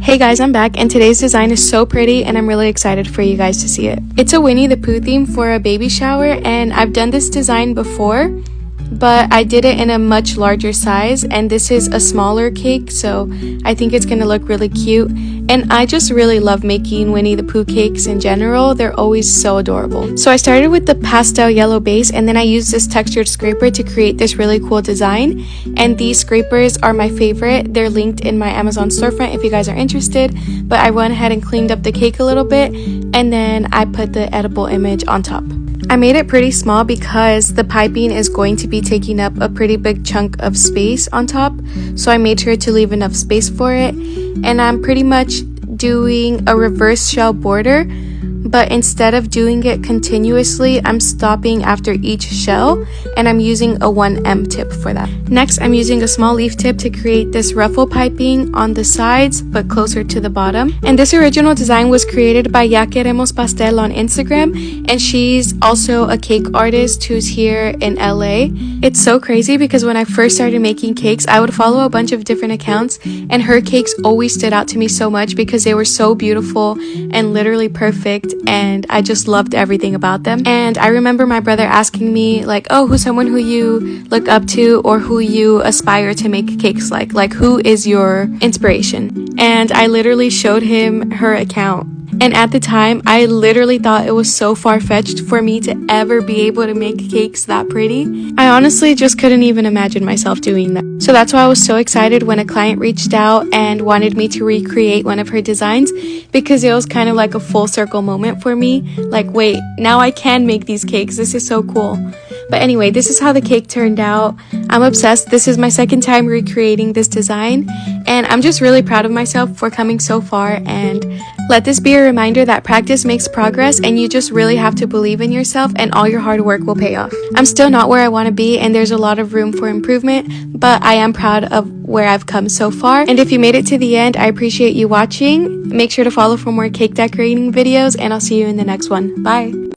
Hey guys, I'm back and today's design is so pretty and I'm really excited for you guys to see it. It's a Winnie the Pooh theme for a baby shower and I've done this design before, but I did it in a much larger size and this is a smaller cake, so I think it's gonna look really cute. And I just really love making Winnie the Pooh cakes in general. They're always so adorable. So I started with the pastel yellow base and then I used this textured scraper to create this really cool design. And these scrapers are my favorite. They're linked in my Amazon storefront if you guys are interested. But I went ahead and cleaned up the cake a little bit and then I put the edible image on top. I made it pretty small because the piping is going to be taking up a pretty big chunk of space on top, so I made sure to leave enough space for it. And I'm pretty much doing a reverse shell border, but instead of doing it continuously, I'm stopping after each shell and I'm using a 1M tip for that. Next, I'm using a small leaf tip to create this ruffle piping on the sides but closer to the bottom. And this original design was created by Ya Queremos Pastel on Instagram, and she's also a cake artist who's here in LA. It's so crazy because when I first started making cakes, I would follow a bunch of different accounts and her cakes always stood out to me so much because they were so beautiful and literally perfect, and I just loved everything about them. And I remember my brother asking me like, oh, who's someone who you look up to or who you aspire to make cakes like who is your inspiration? And I literally showed him her account. And at the time, I literally thought it was so far-fetched for me to ever be able to make cakes that pretty. I honestly just couldn't even imagine myself doing that. So that's why I was so excited when a client reached out and wanted me to recreate one of her designs, because it was kind of like a full circle moment for me. Like, wait, now I can make these cakes. This is so cool. But anyway, this is how the cake turned out. I'm obsessed. This is my second time recreating this design, and I'm just really proud of myself for coming so far. And let this be a reminder that practice makes progress, and you just really have to believe in yourself and all your hard work will pay off. I'm still not where I want to be and there's a lot of room for improvement, but I am proud of where I've come so far. And if you made it to the end, I appreciate you watching. Make sure to follow for more cake decorating videos and I'll see you in the next one. Bye!